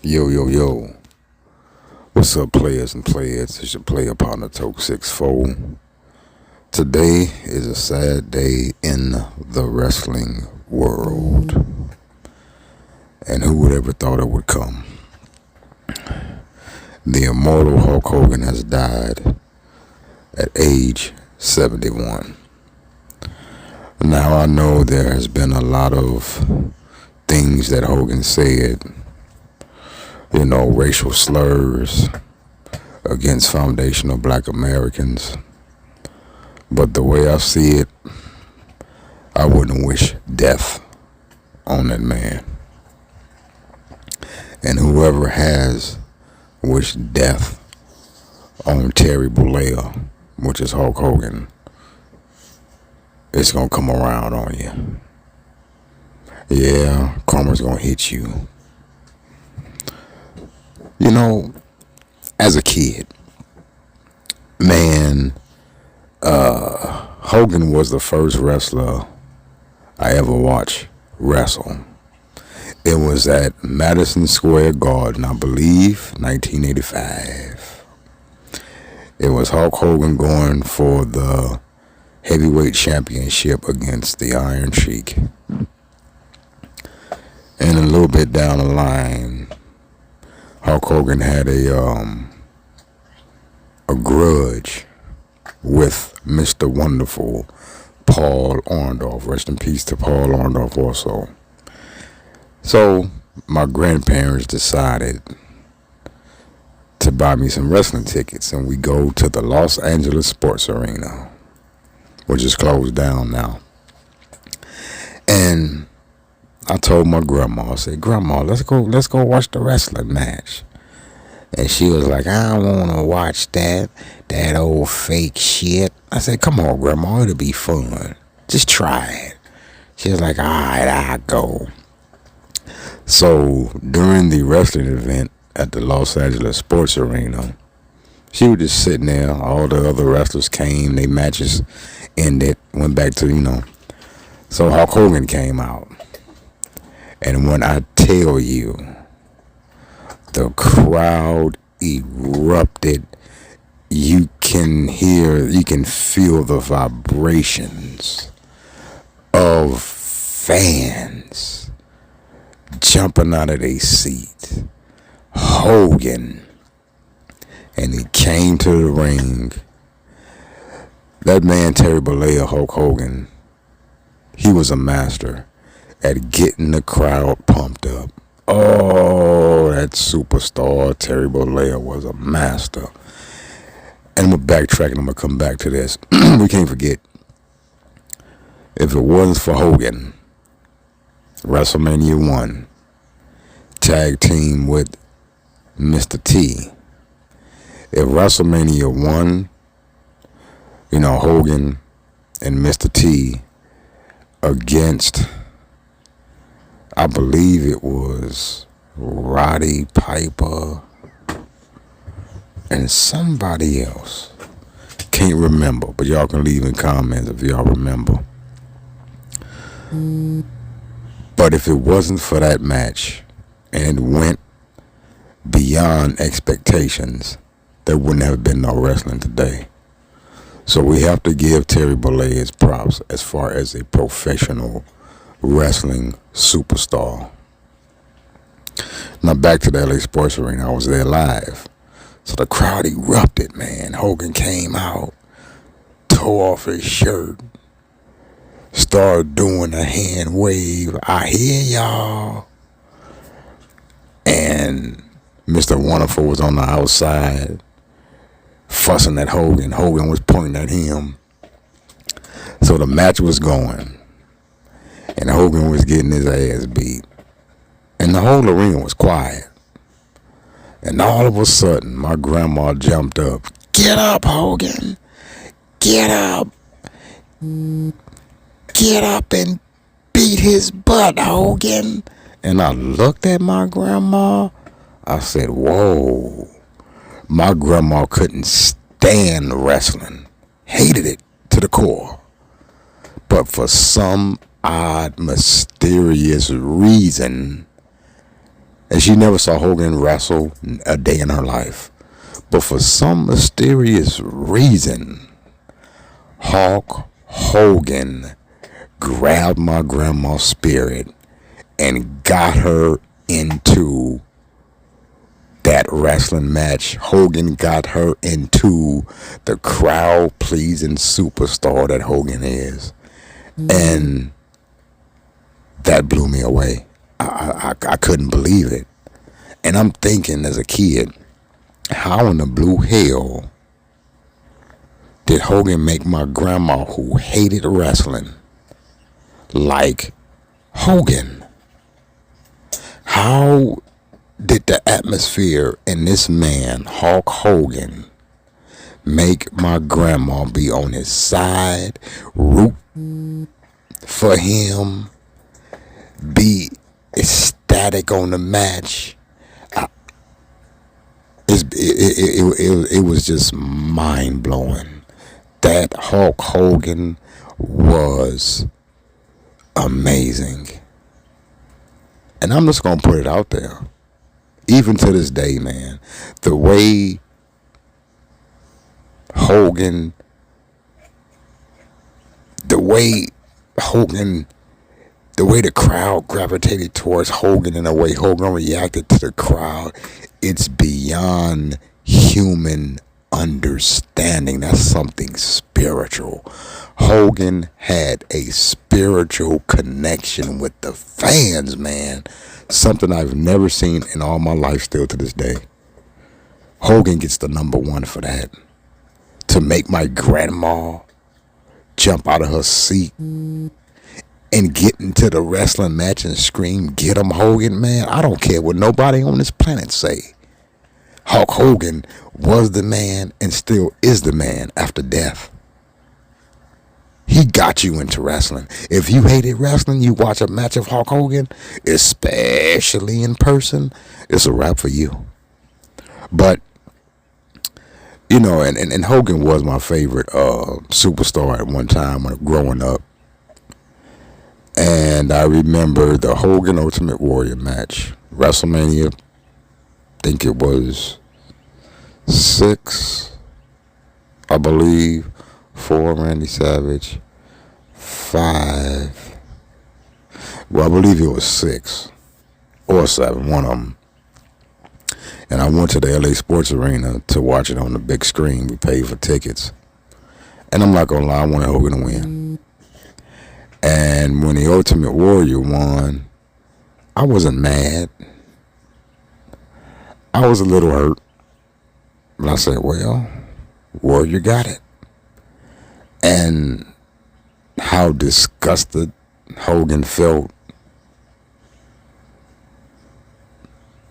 Yo, yo, yo. What's up, players and players? It's your player partner, Toke 64. Today is a sad day in the wrestling world. And who would ever thought it would come? The immortal Hulk Hogan has died at age 71. Now, I know there has been a lot of things that Hogan said, racial slurs against foundational black Americans. But the way I see it, I wouldn't wish death on that man. And whoever has wished death on Terry Bollea, which is Hulk Hogan, it's going to come around on you. Yeah, karma's going to hit you. As a kid, man, Hogan was the first wrestler I ever watched wrestle. It was at Madison Square Garden, I believe, 1985. It was Hulk Hogan going for the heavyweight championship against the Iron Sheik. And a little bit down the line, Hulk Hogan had a grudge with Mr. Wonderful Paul Orndorff. Rest in peace to Paul Orndorff also. So my grandparents decided to buy me some wrestling tickets, and we go to the Los Angeles Sports Arena, which is closed down now. And I told my grandma, I said, "Grandma, let's go watch the wrestling match." And she was like, "I don't want to watch that old fake shit." I said, "Come on, Grandma, it'll be fun. Just try it." She was like, "All right, I'll go." So during the wrestling event at the Los Angeles Sports Arena, she was just sitting there. All the other wrestlers came. Their matches ended. Went back to, So Hulk Hogan came out. And when I tell you, the crowd erupted. You can feel the vibrations of fans jumping out of their seat. Hogan. And he came to the ring. That man, Terry Bollea, Hulk Hogan, he was a master at getting the crowd pumped up. Oh, that superstar Terry Bollea was a master. And I'm backtracking. I'm gonna come back to this. We can't forget, if it wasn't for Hogan, WrestleMania 1, tag team with Mr. T. If WrestleMania 1, Hogan and Mr. T against, I believe it was Roddy Piper and somebody else. Can't remember, but y'all can leave in comments if y'all remember. But if it wasn't for that match and it went beyond expectations, there wouldn't have been no wrestling today. So we have to give Terry Bollea his props as far as a professional wrestling superstar. Now back to the LA Sports Arena. I was there live. So the crowd erupted, man. Hogan came out, tore off his shirt, started doing a hand wave. "I hear y'all." And Mr. Wonderful was on the outside fussing at Hogan. Hogan was pointing at him. So the match was going. And Hogan was getting his ass beat. And the whole arena was quiet. And all of a sudden, my grandma jumped up. "Get up, Hogan. Get up. Get up and beat his butt, Hogan." And I looked at my grandma. I said, whoa. My grandma couldn't stand wrestling. Hated it to the core. But for some odd, mysterious reason, And she never saw Hogan wrestle a day in her life. But for some mysterious reason, Hulk Hogan grabbed my grandma's spirit and got her into that wrestling match. Hogan got her into the crowd pleasing superstar that Hogan is. And that blew me away. I couldn't believe it. And I'm thinking as a kid, how in the blue hell did Hogan make my grandma, who hated wrestling, like Hogan? How did the atmosphere in this man, Hulk Hogan, make my grandma be on his side, root for him, be ecstatic on the match? It was just mind blowing. That Hulk Hogan was amazing. And I'm just gonna put it out there. Even to this day, man, the way Hogan, the way the crowd gravitated towards Hogan and the way Hogan reacted to the crowd, it's beyond human understanding. That's something spiritual. Hogan had a spiritual connection with the fans, man. Something I've never seen in all my life, still to this day. Hogan gets the #1 for that. To make my grandma jump out of her seat and get into the wrestling match and scream, "Get him, Hogan," man. I don't care what nobody on this planet say. Hulk Hogan was the man and still is the man after death. He got you into wrestling. If you hated wrestling, you watch a match of Hulk Hogan, especially in person, it's a wrap for you. But, you know, and Hogan was my favorite superstar at one time when growing up. And I remember the Hogan Ultimate Warrior match, WrestleMania, I think it was 6, I believe. 4, Randy Savage. 5. Well, I believe it was 6 or 7, one of them. And I went to the LA Sports Arena to watch it on the big screen. We paid for tickets. And I'm not going to lie, I wanted Hogan to win. And when the Ultimate Warrior won, I wasn't mad. I was a little hurt. But I said, well, Warrior got it. And how disgusted Hogan felt,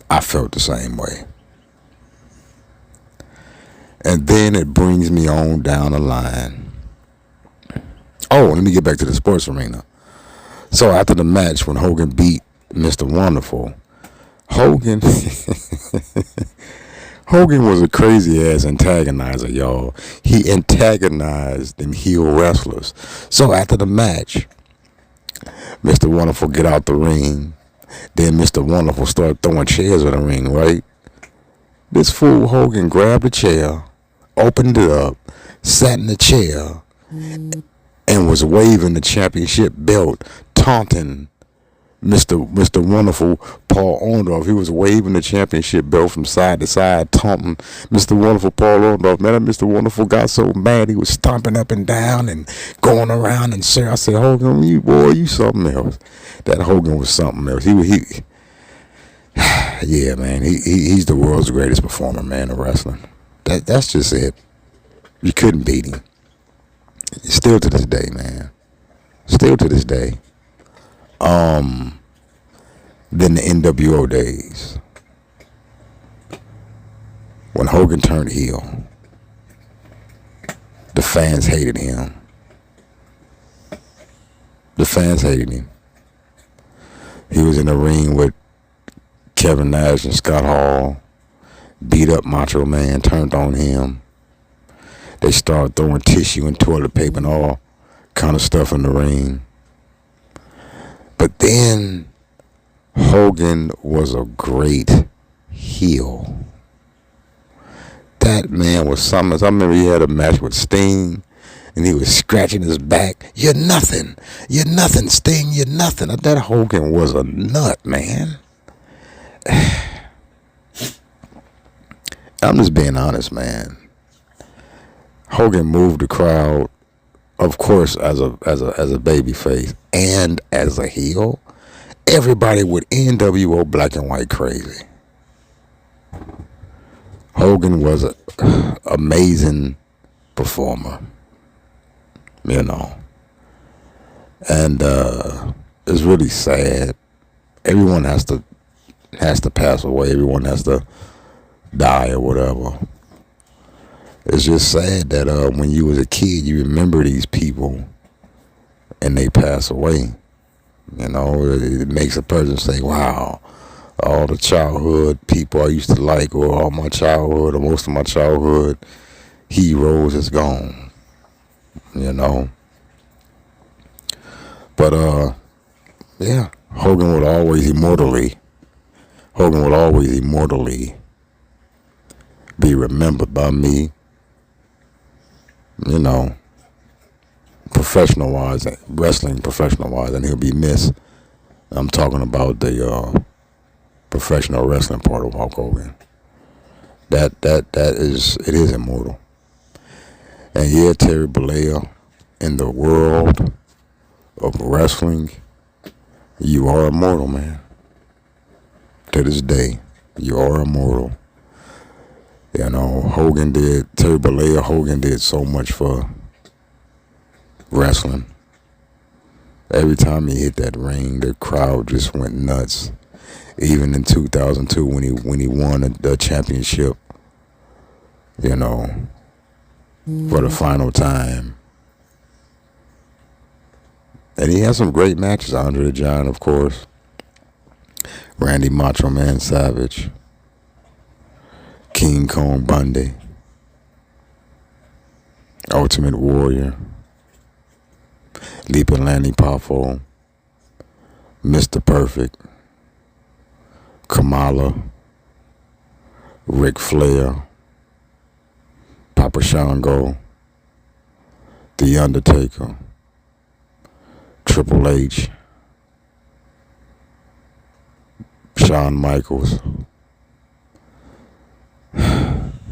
I felt the same way. And then it brings me on down the line. Oh, let me get back to the sports arena. So after the match, when Hogan beat Mr. Wonderful, Hogan was a crazy ass antagonizer, y'all. He antagonized them heel wrestlers. So after the match, Mr. Wonderful get out the ring. Then Mr. Wonderful started throwing chairs in the ring, right? This fool Hogan grabbed a chair, opened it up, sat in the chair, and was waving the championship belt, taunting Mr. Wonderful Paul Orndorff. He was waving the championship belt from side to side, taunting Mr. Wonderful Paul Orndorff. Man, that Mr. Wonderful got so mad he was stomping up and down and going around and saying, I said, Hogan, you something else. That Hogan was something else. Yeah, man, he's the world's greatest performer, man, of wrestling. That's just it. You couldn't beat him. Still to this day, man. Still to this day. Then the NWO days, when Hogan turned heel, the fans hated him. The fans hated him. He was in the ring with Kevin Nash and Scott Hall, beat up Macho Man, turned on him. They started throwing tissue and toilet paper and all kind of stuff in the ring. But then Hogan was a great heel. That man was something. I remember he had a match with Sting, and he was scratching his back. You're nothing. You're nothing, Sting. You're nothing. That Hogan was a nut, man. I'm just being honest, man. Hogan moved the crowd, of course, as a baby face and as a heel. Everybody with NWO Black and White crazy. Hogan was an amazing performer, you know, and it's really sad. Everyone has to pass away. Everyone has to die or whatever. It's just sad that when you was a kid, you remember these people, and they pass away. You know, it makes a person say, "Wow, all the childhood people I used to like, or all my childhood, or most of my childhood heroes is gone." You know, but yeah, Hogan would always immortally be remembered by me. You know, wrestling professional wise, and he'll be missed. I'm talking about the professional wrestling part of Hulk Hogan. That is immortal. And yeah, Terry Bollea, in the world of wrestling, you are immortal, man. To this day, you are immortal. You know, Terry Bollea, Hogan did so much for wrestling. Every time he hit that ring, the crowd just went nuts. Even in 2002, when he won the championship, you know, for the final time. And he had some great matches. Andre the Giant, of course. Randy Macho Man Savage. King Kong Bundy. Ultimate Warrior. Leaping Lanny Poffo. Mr. Perfect. Kamala. Ric Flair. Papa Shango. The Undertaker. Triple H. Shawn Michaels.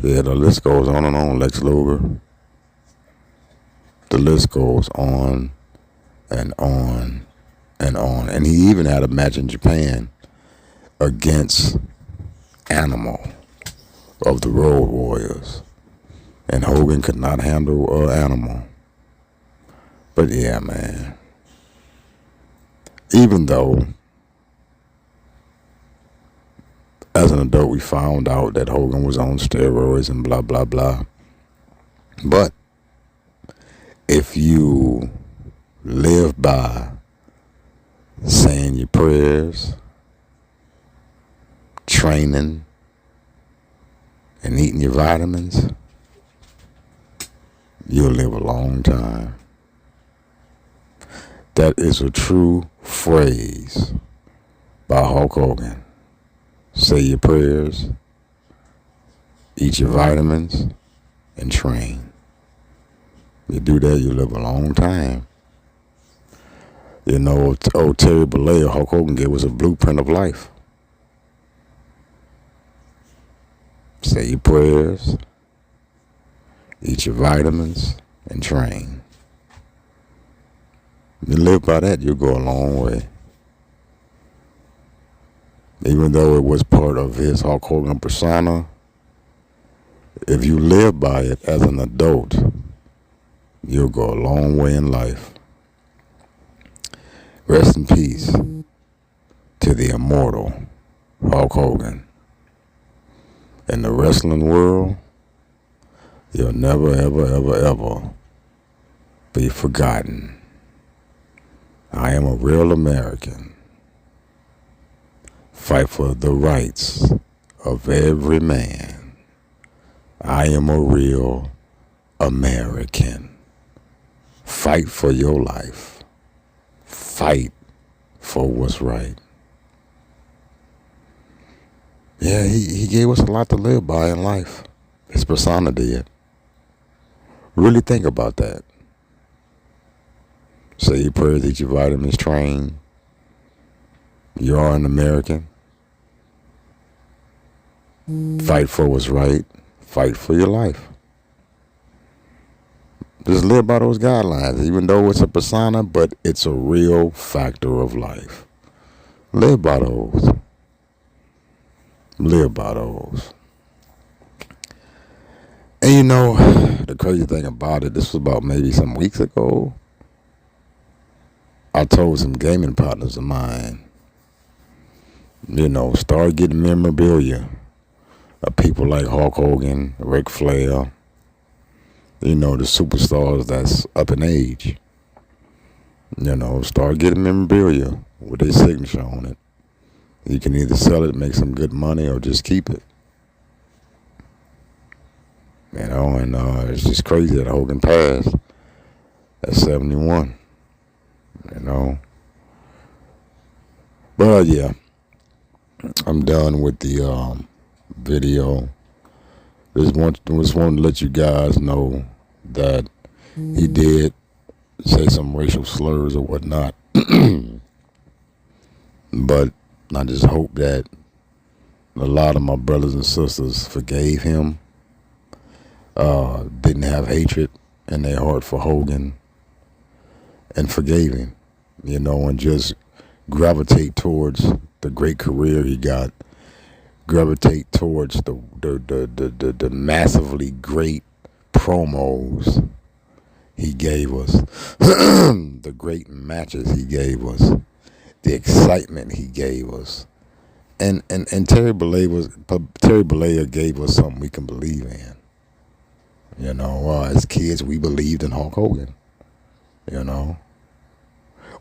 Yeah, the list goes on and on. Lex Luger. The list goes on and on and on. And he even had a match in Japan against Animal of the Road Warriors. And Hogan could not handle Animal. But yeah, man. Even though, as an adult, we found out that Hogan was on steroids and blah, blah, blah. But if you live by saying your prayers, training, and eating your vitamins, you'll live a long time. That is a true phrase by Hulk Hogan. Say your prayers, eat your vitamins, and train. You do that, you live a long time. You know, old Terry Bollea, Hulk Hogan gave us a blueprint of life. Say your prayers, eat your vitamins, and train. You live by that, you'll go a long way. Even though it was part of his Hulk Hogan persona, if you live by it as an adult, you'll go a long way in life. Rest in peace to the immortal Hulk Hogan. In the wrestling world, you'll never, ever, ever, ever be forgotten. I am a real American. Fight for the rights of every man. I am a real American. Fight for your life. Fight for what's right. Yeah, he gave us a lot to live by in life. His persona did. Really think about that. Say your prayers, eat your vitamins, train. You are an American. Fight for what's right. Fight for your life. Just live by those guidelines, even though it's a persona, but it's a real factor of life. Live by those. Live by those. And you know, the crazy thing about it, this was about maybe some weeks ago. I told some gaming partners of mine, start getting memorabilia of people like Hulk Hogan, Ric Flair, the superstars that's up in age. Start getting memorabilia with their signature on it. You can either sell it, make some good money, or just keep it. And it's just crazy that Hogan passed at 71. But yeah, I'm done with the video. Just want to let you guys know that he did say some racial slurs or whatnot. But I just hope that a lot of my brothers and sisters forgave him, didn't have hatred in their heart for Hogan, and forgave him, and just gravitate towards the great career he got, gravitate towards the massively great promos he gave us, the great matches he gave us, the excitement he gave us. And Terry Bollea gave us something we can believe in. As kids, we believed in Hulk Hogan.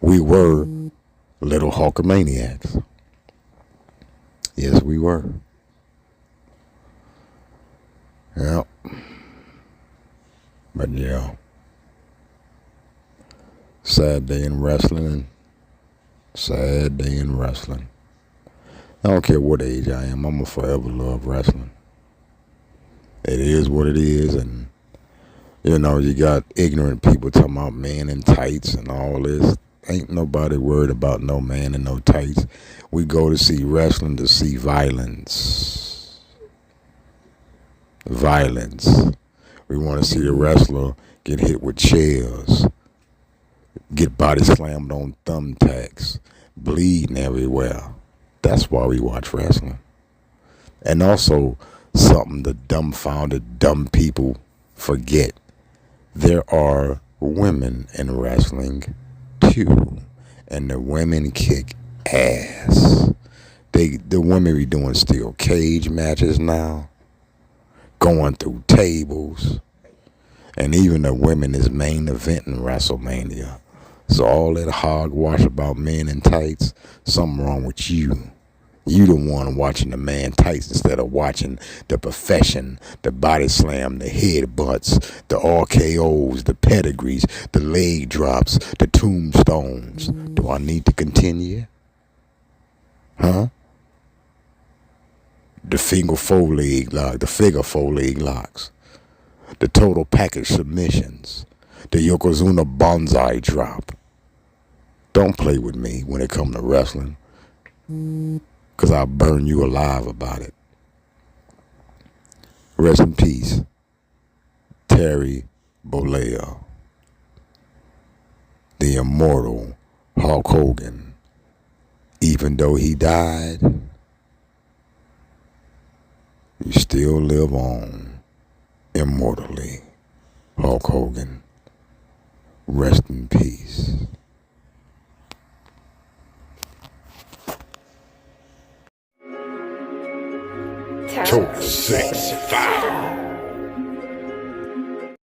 We were little Hulkamaniacs. Yes, we were. Yeah. But yeah. Sad day in wrestling. Sad day in wrestling. I don't care what age I am. I'm going to forever love wrestling. It is what it is. And, you got ignorant people talking about man in tights and all this. Ain't nobody worried about no man in no tights. We go to see wrestling to see violence. Violence. We want to see a wrestler get hit with chairs, get body slammed on thumbtacks, bleeding everywhere. That's why we watch wrestling. And also, something the dumbfounded, dumb people forget. There are women in wrestling, too. And the women kick ass. The women be doing steel cage matches now, going through tables. And even the women is main event in WrestleMania. So all that hogwash about men in tights, something wrong with you. You the one watching the man tights instead of watching the profession, the body slam, the head butts, the RKOs, the pedigrees, the leg drops, the tombstones. Do I need to continue? Huh? The figure four leg locks, the total package submissions, the Yokozuna bonsai drop. Don't play with me when it comes to wrestling, because I'll burn you alive about it. Rest in peace, Terry Bollea, the immortal Hulk Hogan. Even though he died, you still live on immortally. Hulk Hogan, rest in peace. Total 6-5.